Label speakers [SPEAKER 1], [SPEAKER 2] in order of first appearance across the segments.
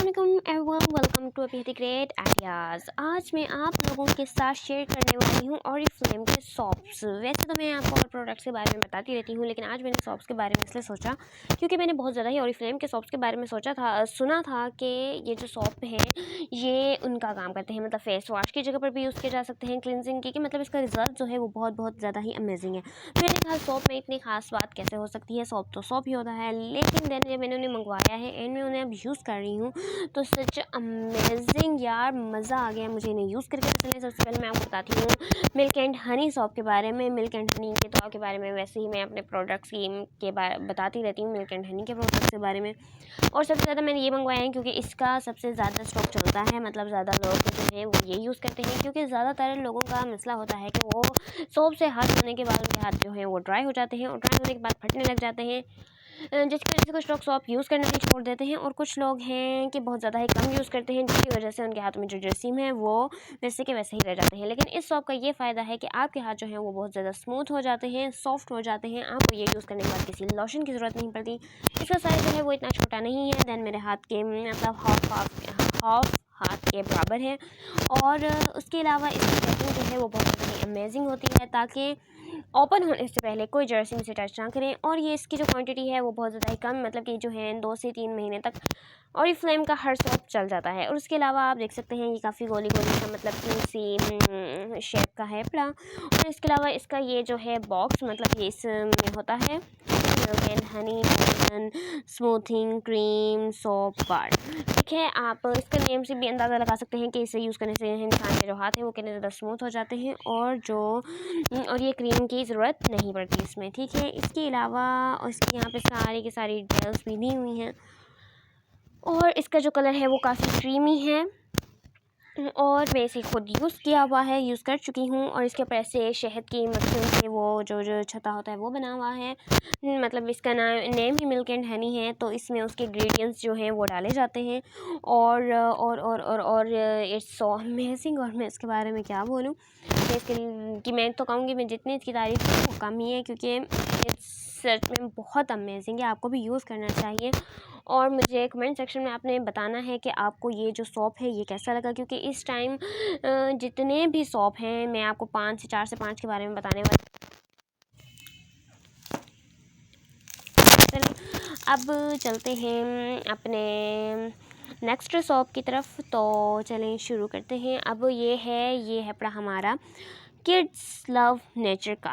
[SPEAKER 1] Everyone, welcome to अभी great ideas. आज मैं आप लोगों के साथ शेयर करने वाली हूँ ऑरिफ्लेम के सॉप्स। वैसे तो मैं आपको और प्रोडक्ट्स के बारे में बताती रहती हूँ, लेकिन आज मैंने सॉप्स के बारे में इसलिए सोचा क्योंकि मैंने बहुत ज़्यादा ही ऑरिफ्लेम के सॉप्स के बारे में सुना था कि ये जो सॉप हैं ये उनका काम करते हैं, मतलब फेस वॉश की जगह पर भी यूज़ किए जा सकते हैं, क्लिनजिंग की, कि मतलब इसका रिजल्ट जो है वो बहुत ज़्यादा ही अमेजिंग है। मैंने कहा सॉप में इतनी खास बात कैसे हो सकती है, सॉप तो सॉप ही होता है। लेकिन देन जब मैंने उन्हें मंगवाया है एंड मैं उन्हें अब यूज़ कर रही हूँ तो सच अमेजिंग यार, मज़ा आ गया मुझे इन्हें यूज़ करके। चलिए सबसे पहले मैं आपको बताती हूँ मिल्क एंड हनी सॉप के बारे में। मिल्क एंड हनी के तो के बारे में वैसे ही मैं अपने प्रोडक्ट्स के बारे बताती रहती हूँ, मिल्क एंड हनी के प्रोडक्ट्स के बारे में। और सबसे ज़्यादा मैंने ये मंगवाया है क्योंकि इसका सबसे ज़्यादा स्टॉक चलता है, मतलब ज़्यादा लोग जो हैं वो ये यूज़ करते हैं, क्योंकि ज़्यादातर लोगों का मसला होता है कि वो सॉप से हाथ धोने के बाद उनके हाथ जो हैं वो ड्राई हो जाते हैं और ड्राई होने के बाद फटने लग जाते हैं, जिसकी वजह से कुछ लोग सॉप यूज़ करना ही छोड़ देते हैं और कुछ लोग हैं कि बहुत ज़्यादा ही कम यूज़ करते हैं, जिसकी वजह से उनके हाथों में जो जरासीम है वो वैसे के वैसे ही रह जाते हैं। लेकिन इस सॉप का ये फ़ायदा है कि आपके हाथ जो हैं वो बहुत ज़्यादा स्मूथ हो जाते हैं, सॉफ्ट हो जाते हैं। आपको ये यूज़ करने के बाद किसी लोशन की ज़रूरत नहीं पड़ती। इसका साइज़ जो है वो इतना छोटा नहीं है, दैन मेरे हाथ के मतलब हाफ हाथ के बराबर है। और उसके अलावा इसकी पैकिंग जो है वो बहुत ज़्यादा ही अमेजिंग होती है, ताकि ओपन होने से पहले कोई जरासीम से टच ना करें। और ये इसकी जो क्वांटिटी है वो बहुत ज़्यादा ही कम, मतलब कि जो है 2 से 3 महीने तक ऑरिफ्लेम का हर सॉप चल जाता है। और उसके अलावा आप देख सकते हैं ये काफ़ी गोली गोली सा, मतलब कि सी शेप का है बड़ा। और इसके अलावा इसका ये जो है बॉक्स, मतलब ये इसमें होता है milk and honey smoothing cream soap bar. ठीक है, आप इसका नेम से भी अंदाज़ा लगा सकते हैं कि इसे यूज़ करने से इंसान के जो हाथ हैं वो कितने ज़्यादा स्मूथ हो जाते हैं, और ये क्रीम की ज़रूरत नहीं पड़ती इसमें। ठीक है, इसके अलावा इसकी यहाँ पे सारी की सारी डिटेल्स भी दी हुई हैं और इसका जो कलर है वो काफ़ी क्रीमी है और मैं इसे खुद यूज़ किया हुआ है, यूज़ कर चुकी हूँ। और इसके ऊपर से शहद की मक्खन से वो जो छता होता है वो बना हुआ है, मतलब इसका name he milk and honey है, तो इसमें उसके इंग्रेडिएंट्स जो हैं वो डाले जाते हैं। और इट्स सो अमेजिंग। और मैं इसके बारे में क्या बोलूँ, मैं इसके कि मैं तो कहूँगी मैं जितनी इसकी तारीफ़ करूँ वो कम ही है, क्योंकि इट्स सच में बहुत अमेजिंग है। आपको भी यूज़ करना चाहिए और मुझे कमेंट सेक्शन में आपने बताना है कि आपको ये जो सॉप है ये कैसा लगा, क्योंकि इस टाइम जितने भी सॉप हैं मैं आपको 4 से 5 के बारे में बताने वाली। अब चलते हैं अपने नेक्स्ट सॉप की तरफ, तो चलें शुरू करते हैं। अब ये है अपना हमारा किड्स लव नेचर का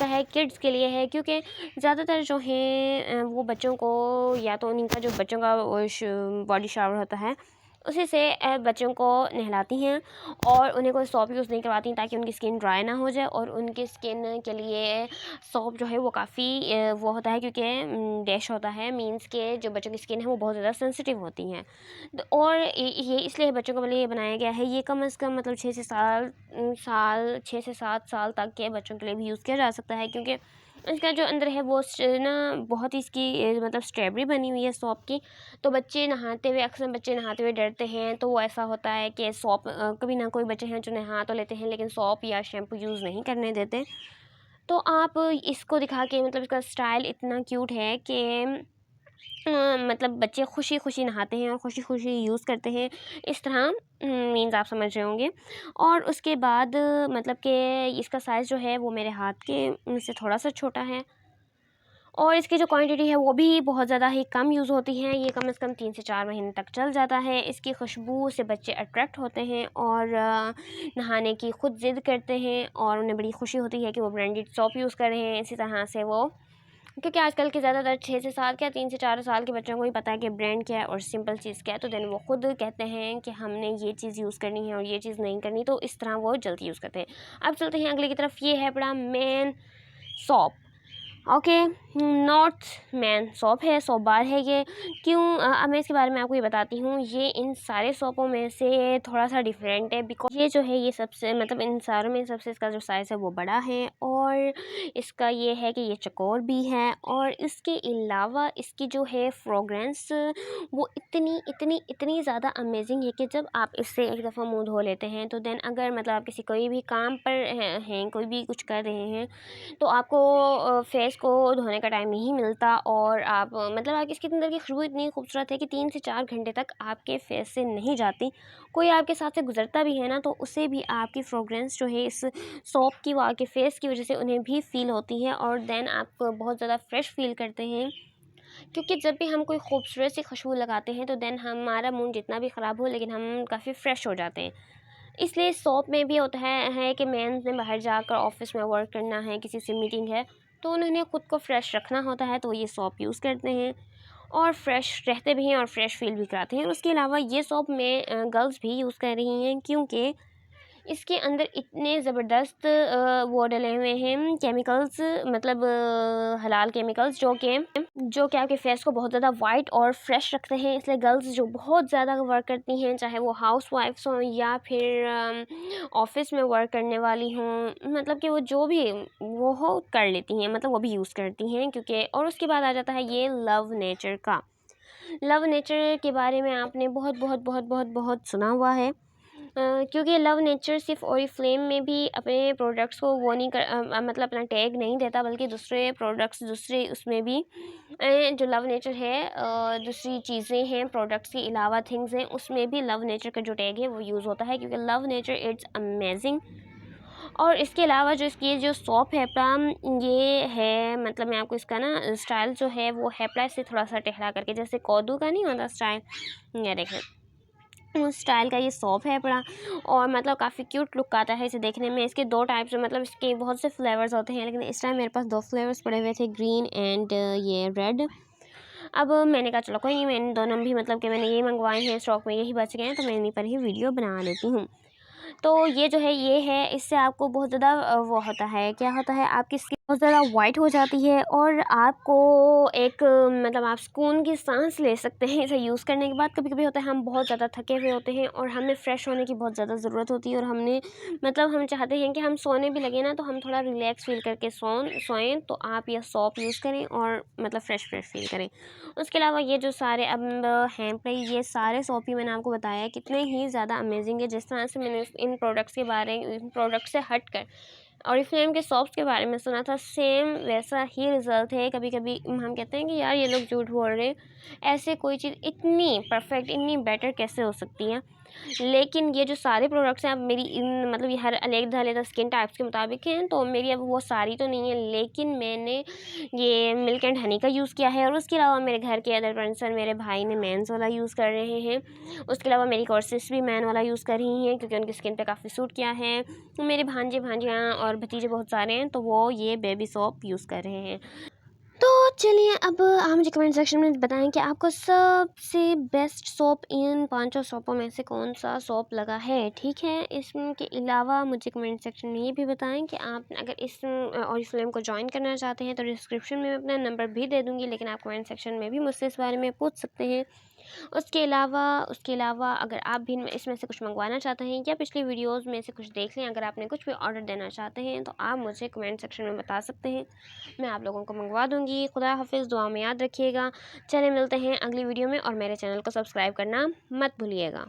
[SPEAKER 1] है, किड्स के लिए है, क्योंकि ज़्यादातर जो हैं वो बच्चों को, या तो उनका जो बच्चों का बॉडी शावर होता है उसी से बच्चों को नहलाती हैं और उन्हें कोई सॉप यूज़ नहीं करवाती ताकि उनकी स्किन ड्राई ना हो जाए। और उनकी स्किन के लिए सॉप जो है वो काफ़ी वो होता है, क्योंकि डैश होता है, मींस के जो बच्चों की स्किन है वो बहुत ज़्यादा सेंसिटिव होती हैं। और ये इसलिए बच्चों के लिए बनाया गया है। ये कम से कम मतलब 6 से 7 साल तक के बच्चों के लिए भी यूज़ किया जा सकता है, क्योंकि इसका जो अंदर है वो ना बहुत ही इसकी मतलब स्ट्रॉबेरी बनी हुई है सॉप की। तो अक्सर बच्चे नहाते हुए डरते हैं, तो वो ऐसा होता है कि सॉप कभी ना कोई बच्चे हैं जो नहा तो लेते हैं लेकिन सॉप या शैम्पू यूज़ नहीं करने देते। तो आप इसको दिखा के, मतलब इसका स्टाइल इतना क्यूट है कि मतलब बच्चे खुशी खुशी नहाते हैं और खुशी खुशी यूज़ करते हैं, इस तरह मीन्स आप समझ रहे होंगे। और उसके बाद मतलब कि इसका साइज़ जो है वो मेरे हाथ के से थोड़ा सा छोटा है और इसकी जो क्वांटिटी है वो भी बहुत ज़्यादा ही कम यूज़ होती है। ये कम से कम 3 से 4 महीने तक चल जाता है। इसकी खुशबू से बच्चे अट्रैक्ट होते हैं और नहाने की खुद ज़िद करते हैं और उन्हें बड़ी खुशी होती है कि वो ब्रांडेड सॉप यूज़ कर रहे हैं। इसी तरह से वो, क्योंकि आजकल के ज़्यादातर 6 से 7 क्या 3 से 4 साल के बच्चों को ही पता है कि ब्रांड क्या है और सिंपल चीज़ क्या है, तो देन वो खुद कहते हैं कि हमने ये चीज़ यूज़ करनी है और ये चीज़ नहीं करनी, तो इस तरह वो जल्दी यूज़ करते हैं। अब चलते हैं अगले की तरफ। ये है बड़ा main shop. Okay, north man shop है, सॉप बार है ये। क्यों अब मैं इसके बारे में आपको ये बताती हूँ। ये इन सारे सॉपों में से थोड़ा सा डिफरेंट है, बिकॉज ये जो है ये सबसे, मतलब इन सारों में सबसे इसका जो साइज़ है वो बड़ा है और इसका ये है कि ये चकोर भी है। और इसके अलावा इसकी जो है फ्रेगरेंस वो इतनी ज़्यादा अमेजिंग है कि जब आप इससे एक दफ़ा मुँह धो लेते हैं तो देन अगर मतलब आप किसी कोई भी काम पर हैं, कोई भी कुछ कर रहे हैं, तो आपको फेस इसको धोने का टाइम नहीं मिलता और आप मतलब आप इसके अंदर की खुशबू इतनी खूबसूरत है कि 3 से 4 घंटे तक आपके फेस से नहीं जाती। कोई आपके साथ से गुजरता भी है ना तो उसे भी आपकी फ्रेगरेंस जो है इस सोप की वो आपके फेस की वजह से उन्हें भी फ़ील होती है और देन आप बहुत ज़्यादा फ्रेश फ़ील करते हैं। क्योंकि जब भी हम कोई खूबसूरत सी खुशबू लगाते हैं तो देन हमारा मूड जितना भी ख़राब हो लेकिन हम काफ़ी फ्रेश हो जाते हैं। इसलिए सोप में भी होता है कि मेंस ने बाहर जाकर ऑफिस में वर्क करना है, किसी से मीटिंग है तो उन्हें खुद को फ्रेश रखना होता है तो ये सोप यूज़ करते हैं और फ्रेश रहते भी हैं और फ्रेश फील भी कराते हैं। उसके अलावा ये सोप में गर्ल्स भी यूज़ कर रही हैं क्योंकि इसके अंदर इतने ज़बरदस्त वो डले हुए हैं केमिकल्स, मतलब हलाल केमिकल्स जो कि आपके फेस को बहुत ज़्यादा वाइट और फ्रेश रखते हैं। इसलिए गर्ल्स जो बहुत ज़्यादा वर्क करती हैं, चाहे वो हाउस वाइफ्स हों या फिर ऑफिस में वर्क करने वाली हों, मतलब कि वो जो भी वो हो कर लेती हैं, मतलब वो भी यूज़ करती हैं क्योंकि। और उसके बाद आ जाता है ये लव नेचर का। लव नेचर के बारे में आपने बहुत बहुत बहुत बहुत बहुत सुना हुआ है क्योंकि लव नेचर सिर्फ ओरिफ्लेम में भी अपने प्रोडक्ट्स को वो नहीं मतलब अपना टैग नहीं देता, बल्कि दूसरे प्रोडक्ट्स दूसरे उसमें भी जो लव नेचर है दूसरी चीज़ें हैं, प्रोडक्ट्स के अलावा थिंग्स हैं, उसमें भी लव नेचर का जो टैग है वो यूज़ होता है क्योंकि लव नेचर इट्स अमेजिंग। और इसके अलावा जो इसकी जो सॉप हैपड़ा ये है, मतलब मैं आपको इसका ना स्टाइल जो है वो हैपड़ा से थोड़ा सा टहला करके, जैसे कौदू का नहीं होता स्टाइल, ये देखें उस स्टाइल का ये सॉप है बड़ा। और मतलब काफ़ी क्यूट लुक आता है इसे देखने में। इसके 2 टाइप्स मतलब इसके बहुत से फ्लेवर्स होते हैं लेकिन इस टाइम मेरे पास 2 फ्लेवर्स पड़े हुए थे, ग्रीन एंड ये रेड। अब मैंने कहा चलो कोई नहीं, मैंने दोनों भी मतलब कि मैंने यही मंगवाए हैं, स्टॉक में यही बच गए हैं तो मैं इन्हीं पर ही वीडियो बना लेती हूँ। तो ये जो है ये है, इससे आपको बहुत ज़्यादा वो होता है, क्या होता है, आपकी स्किन बहुत ज़्यादा वाइट हो जाती है और आपको एक मतलब आप सुकून की सांस ले सकते हैं इसे यूज़ करने के बाद। कभी कभी होता है हम बहुत ज़्यादा थके हुए होते हैं और हमें फ़्रेश होने की बहुत ज़्यादा ज़रूरत होती है और हमने मतलब हम चाहते हैं कि हम सोने भी लगे ना तो हम थोड़ा रिलैक्स फील करके सोएं, तो आप यह सॉप यूज़ करें और मतलब फ़्रेश फील करें। उसके अलावा ये जो सारे अब हैं पे ये सारे सॉप ही मैंने आपको बताया कितने ही ज़्यादा अमेजिंग है। जिस तरह से मैंने इन प्रोडक्ट्स से हट कर ऑरिफ्लेम के सॉप्स के बारे में सुना था, सेम वैसा ही रिज़ल्ट है। कभी कभी हम कहते हैं कि यार ये लोग झूठ बोल रहे हैं, ऐसे कोई चीज़ इतनी परफेक्ट इतनी बेटर कैसे हो सकती है। लेकिन ये जो सारे प्रोडक्ट्स हैं अब मेरी इन मतलब ये हर अलग-अलग स्किन टाइप्स के मुताबिक हैं, तो मेरी अब वो सारी तो नहीं है, लेकिन मैंने ये मिल्क एंड हनी का यूज़ किया है। और उसके अलावा मेरे घर के अदर पर्सन मेरे भाई ने मेंस वाला यूज़ कर रहे हैं। उसके अलावा मेरी कोर्सेस भी मैन वाला यूज़ कर रही हैं क्योंकि उनकी स्किन पे काफ़ी सूट किया है। मेरे भांजे भांजियाँ और भतीजे बहुत सारे हैं तो वो ये बेबी सोप यूज़ कर रहे हैं। तो चलिए अब आप मुझे कमेंट सेक्शन में बताएं कि आपको सबसे बेस्ट सोप इन 5 सोपों में से कौन सा सोप लगा है, ठीक है। इसके अलावा मुझे कमेंट सेक्शन में ये भी बताएं कि आप अगर इस ऑरिफ्लेम को ज्वाइन करना चाहते हैं तो डिस्क्रिप्शन में मैं अपना नंबर भी दे दूँगी, लेकिन आप कमेंट सेक्शन में भी मुझसे इस बारे में पूछ सकते हैं। उसके अलावा अगर आप भी इसमें से कुछ मंगवाना चाहते हैं या पिछली वीडियोस में से कुछ देख लें, अगर आपने कुछ भी ऑर्डर देना चाहते हैं तो आप मुझे कमेंट सेक्शन में बता सकते हैं, मैं आप लोगों को मंगवा दूँगी। खुदा हाफिज़, दुआ में याद रखिएगा। चले मिलते हैं अगली वीडियो में और मेरे चैनल को सब्सक्राइब करना मत भूलिएगा।